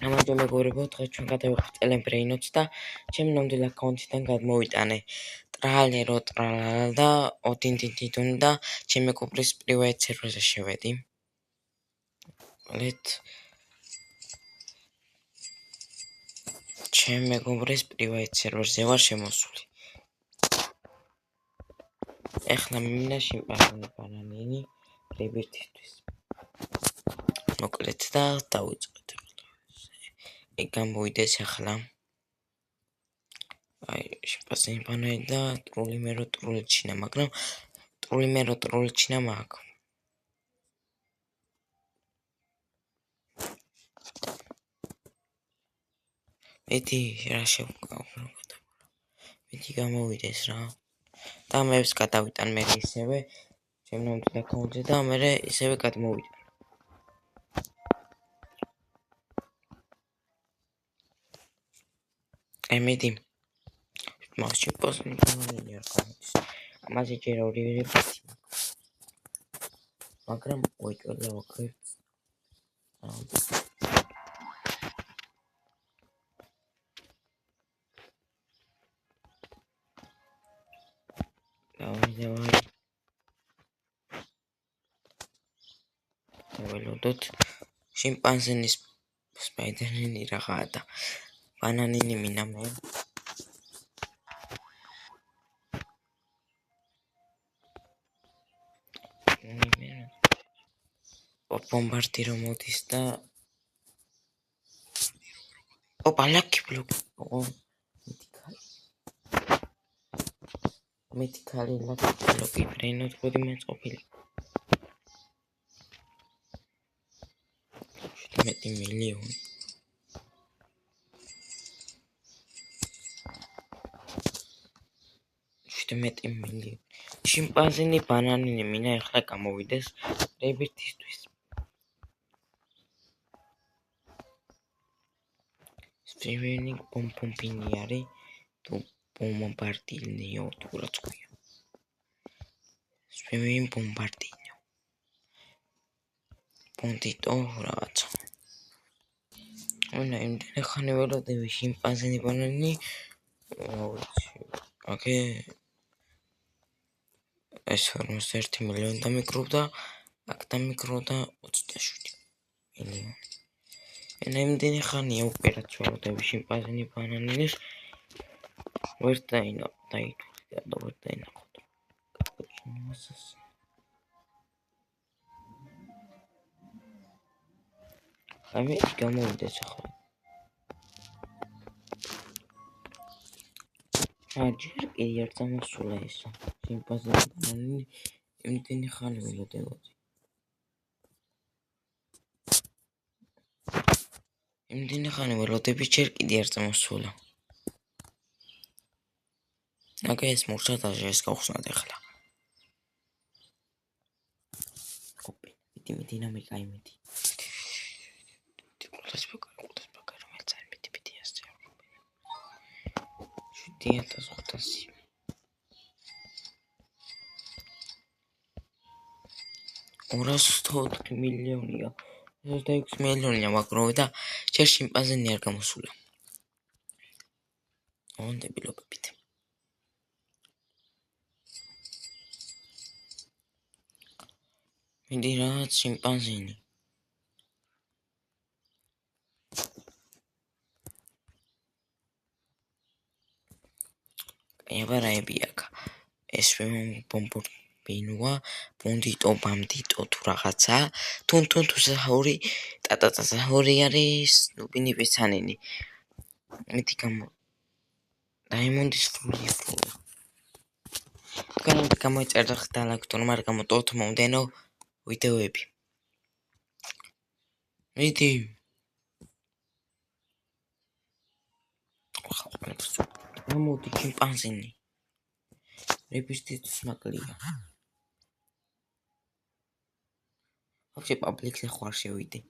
ამაზე მეგობრებო, დღეს ჩვენ გადავიღებთ ელემბრეინოც და ჩემ ნამდვილ აკაუნტიდან გადმოვიტანე ტრალერო ტრალალა და ოდინდიდიდუნ და ჩემ მეგობრის პრივატ სერვერზე შევედი. ჩემ მეგობრის პრივატ სერვერზე ვარ შემოსული. ეხლა მიმინდა შიმპანზენი ბანანინი რებირთისთვის. მოკლედ და დავიწყეთ. გამოვიდეს ახლა. შიმპანზენი ბანანი და ტრული მერო ტრული ჩინა, მაგრამ ტრული მერო ტრული ჩინა მაქვს. მეტი რა შევკავრო. მეტი გამოვიდეს რა. და მეც გადავიტან მე ისევე ჩემ ნამდვილ აკაუნტზე და მე ისევე გადმოვიტან. ემედი მასში პოსტი ბანანი არ გამოდის. ამაზე ჯერ ორივე პოსტი. მაგრამ უიტველა ვაკეთებ. ველოდოთ შიმპანზენის სპაიდერმენი რაღაცა და ბანანინი მინა მე ბომბარდირო მოდის და ოპა ლაკი ბლოკი მითიკალი ლაკი ბლოკი ბრენოთ გოდი მეწყობილი 17 მილიონი შიმპანზენი ბანანინი მინა ეხლა გამოვიდეს რებირთისთვის სტრიმინგ პომპომპინი არის თუ ბომბარდინიო თუ რაც ქვია სტრიმინგ ბომბარდინიო პონტიტო რაღაცა ანა იმდენი ხანი ველოდები შიმპანზენი ბანანი ოკეი ეს 41 მილიონი დამიკრობდა აქ დამიკროდა 27 მილიონი ენა იმდენი ხანია უპერად ველოდები შიმპანზენი ბანანის ვერ დაინახოთ ამე გამოვიდეს ახლა ჯერ კი არ წამოსულა ესა შიმპანზენი ბანანი იმდენი ხანი ველოდებოდი იმდენი ხანი ველოდები ჯერ კიდე არ წამოსულა აკა ეს მურჩატაჟი ეს გავხსნათ ახლა ოპი მეტი დინამიკა იმედი ყურადღებას რომელიც არ მეტი ასწე 7500 204 მილიონია 26 მილიონია მაგრამ ჯერ შიმპანზენი არ გამოსულა ონდებილობებით მინდი რაღაც შიმპანზენი აბარაები აქ ეს ბომბორბინოა პონდიტო ბამდიტო თუ რაღაცა თუნ საჰური ტატატა საჰური არის ნუბინი პეცანინი მეტი გამო დაიმონდის ფული განუთ გამოიწერდა ხდალაკტონ მაგრამ გამოტოთ მომდენო ვიდეოები მიდი გამოდი შიმპანზენი რებირთთვის მაკლია ხოჭი პაბლიკზე ხوار შევიდე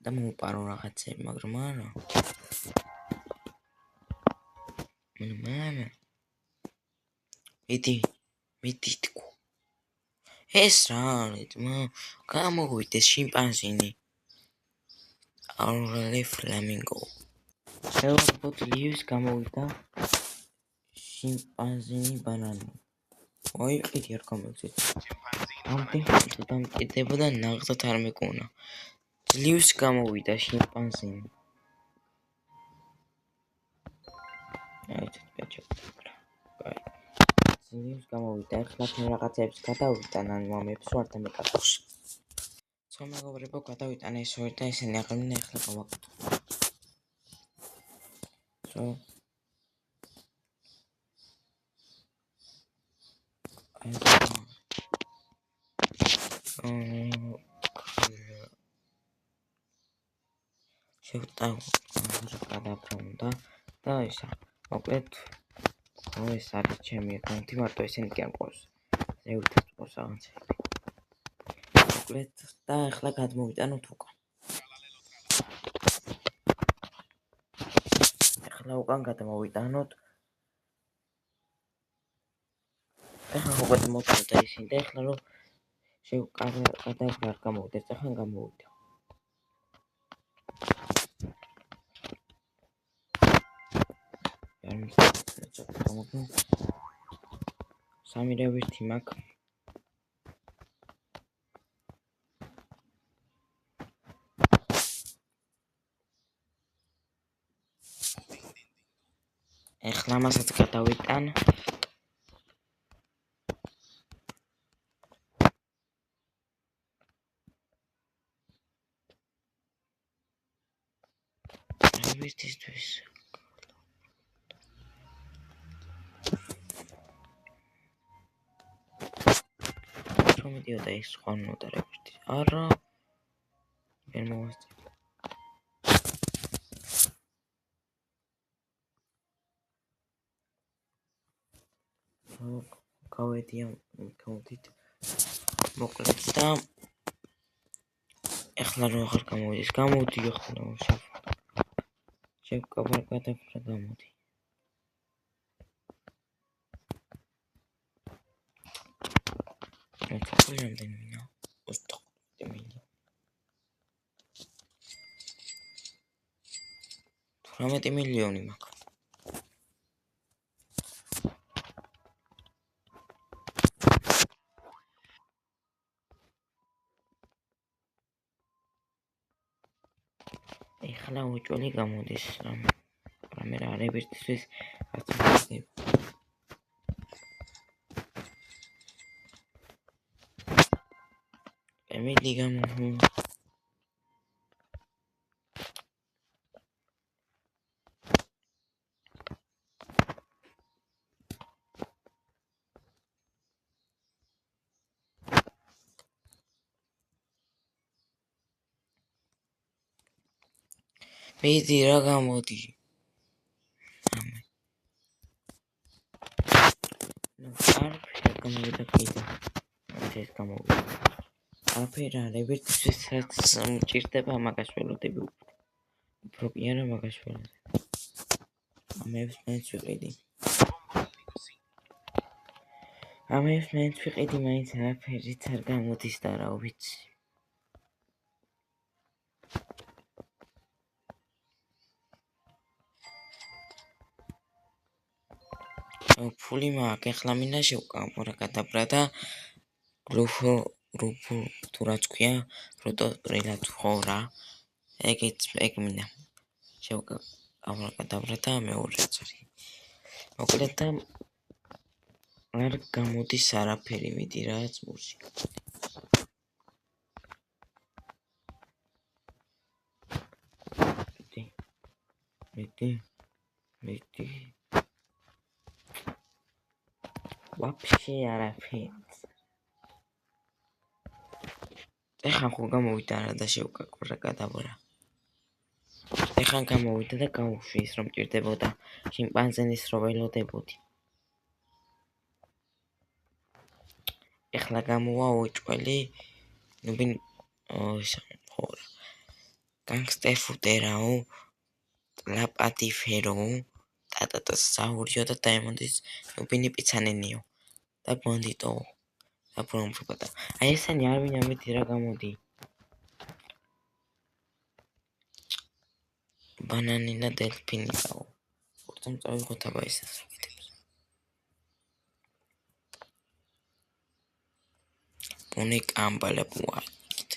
და მოვპარო რაღაცები მაგრამ არა მამა მიდი თქო ეს რა გამოვიდეს შიმპანზენი Aureli Flamingo. Hello, leaves გამოვიდა შიმპანზინი ბანანი. ой, კიდე არ გამოვიდა. ამდენ დამკიდებოდა ნაღდათ არ მეკონა. ძლივს გამოვიდა შიმპანზინი. ძლივს გამოვიდა, ახლა თემ რაღაცებს გადავიტან ან მომებს ვარ და მეკითხავს. მეგობრებო, გადავიტანე ეს ორი და ესენი აღებდნენ, ახლა გავაკეთო. გადაბრუნდა და ისა მოკლედ ეს არის ჩემი აკაუნთი, მარტო ესენი კი არ მყავს. ზევითაც მყავს რაღაცები. მოკლედ და ახლა გადმოვიტანოთ უკან. ახლა უკან გადმოვიტანოთ. ახლა უკვე მოვიდა ისინი და ახლა რომ გადაბრა არ გამოვიდეს, ახლა გამოვიდა. სამი რევირთი მაქვს. ახლა მასაც გადავიტან. რევირთისთვის მიდიოდა ის სხვა ნოტარებითი. არა. ვერ მოვასწრებ. გავედი ამ აკაუნთით. მოკლედ და ახლა რო აღარ გამოვიდეს, გამოდი ახლა შევ. შევკაბარ გადაბრა გამოდი. რამდენი მინა? 25 მილიონი. 18 მილიონი მაქვს. ეხლა უჭველი გამოდის რამე რა რევირთისთვის რაც მოხდება. ემილი მიდი რა გამოდი. არაფერი გამოვიდა კიდე. ეს გამოვიდა. არაფერი რევირთისთვის რაც მჭირდება მაგას ველოდები უფრო. უფრო კი არა მაგას ველოდები. ამებს მაინც ვიყიდი. მაინც არაფერიც არ გამოდის და რა ვიცი. ფული მაქვს, ახლა მინდა შევკამო რა გადაბრა და რუფო თუ რაც ქვია, როტოტრილად ხო რა. ეგ მინდა. შევკამო რა გადაბრა და მეორეც არის. მოკლედ და არ გამოდის არაფერი, მიდი რაც მუსიკა. მიდი. ვაფშე არაფერი. ეხლა ხო გამოვიდა რა და შევკაკო რა გადაბრა. ეხლა გამოვიდა და გავუშვი ის რომ მჭირდებოდა შიმპანზენის რო ველოდებოდი. ეხლა გამოვა უჭველი ნუბინ ხორა. განგსტერ ფუტერაო ლაპატიფერო ტატატა საურიო და დაიმონდის ნუბინი პიცანენიო და ბონდიტო და პრომფროპატა. აი ესენი არ ვინ ამით რა გამოდი. ბანანინა დელფინიკაო. Որտեղ წავიღოთ აბა ეს ასაკეთებს. Pune კამბალა პუაკით.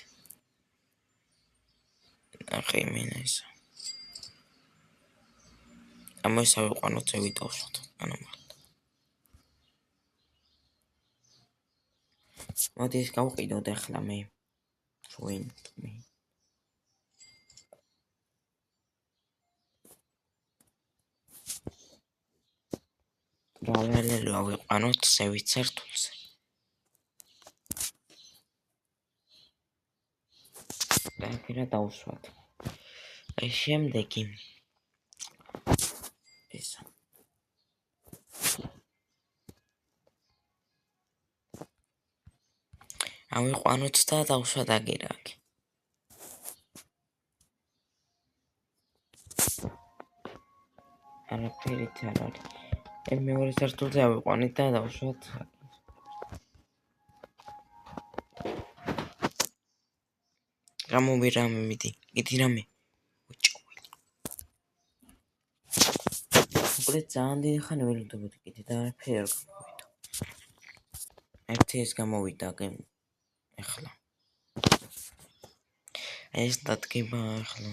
ახი მინა ეს. ამას ავიყვანოთ ვიდეოსოთ. მოდი ეს გავყიდოთ ახლა მე. Join me. Parallel ავიყვანოთ სევით სართულზე. და დავუსვათ. ეს შემდეგი ეს ავიყვანოთ და დავუსვათ აგირაკ. არაფერი არ არის. მეორე სართულზე ავიყვანეთ და დავუსვათ. გამოვირამე მიდი. მიდი რამე. უბრალოდ ძალიან დიდი ხანი ვერ ვიდობოდი კიდე და არაფერი არ გამოვიდა. ერთი ეს გამოვიდა ახლა. ეს დადგება ახლა.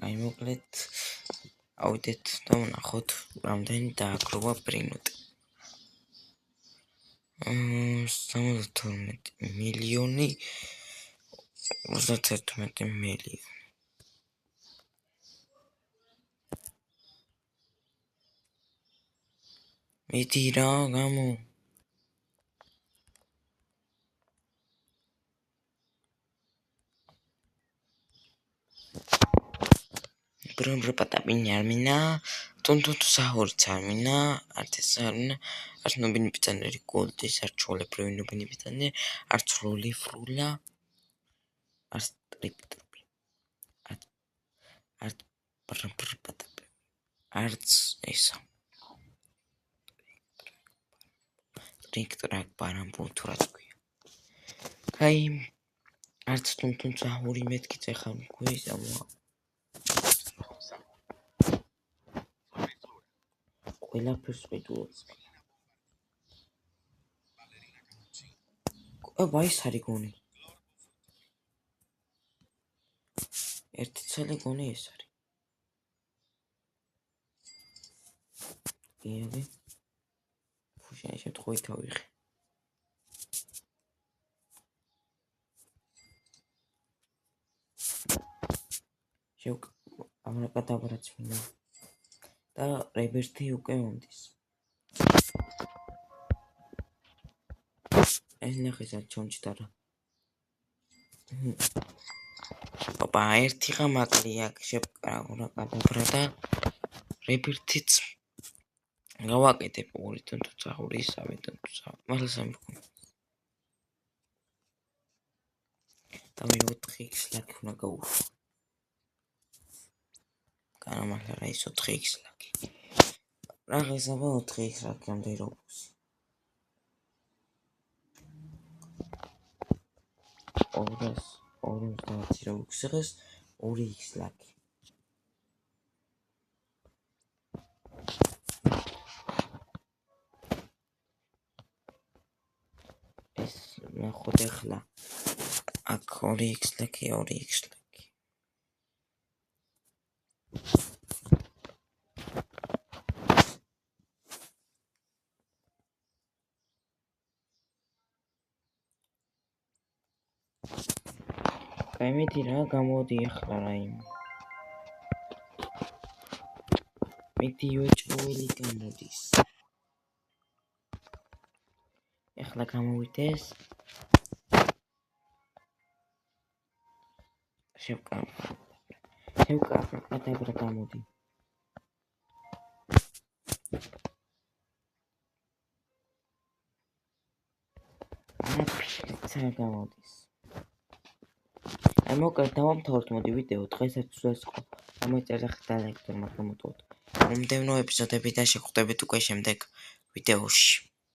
აი მოკლედ ავიდეთ და ვნახოთ რამდენი დააგროვა პრინოტი. 72 მილიონი 31 მილიონი. მიდი რა გამო ბრომბრო პატაპინი არ მინა თუნთუნ საჰორიც არ მინა არტეს არ მინა არ ნობინი პიტანერი გოლდის არ ჩოლებრივი ნობინი პიტანერი არ ცრული ფრულა არ სტრიპტრპი არ ბრომბრო პატაპი არც ესა ტრიქტრაკ ბარამბო თუ რა თქვია კაი არც თუნთუნ საჰორი მეთქი წეხა მქვია ყველაფერს ვიდუოც. აბა ის არის გონი. ერთი ცალი გონი ეს არის. იები. ფუშანი შემთხვევით ავიღე. აბრაკადაბრაც მინდა. და რებერთი უკვე მომდის. ეს ნახესაც ჩონჩდა რა. ოპა ერთი ღამაკლია შეპკრა კადაბრა და რებერთიც გავაკეთებ ორი თუნთუ წახური ისავე თუნთუ მართლა სამბქო. და მე 4x ლაკი უნდა გავუშვა. მართლა რა ის 4x ლაკი. რა ღესაბა 4x ლაკამდე რობუსი. 220 რობუსი ღეს 2x ლაკი. ეს ნახოთ ახლა. აქ 2x ლაკი 2x ლაკი. კაი მიდი რა გამოდი ახლა რაიმე. მიდი უეჭველი გამოდის. ახლა გამოვიდეს. შევკარგა კადაბრა გამოდი. აფიცა გამოდის. აი მოკლედ დავამთავროთ მოდი ვიდეო დღესაც უძვეს ყო. გამოიწერეთ და ლაიქ და მაგრამ მოტოვოთ. მომდევნო ეპიზოდები და შეგხვდებით უკვე შემდეგ ვიდეოში.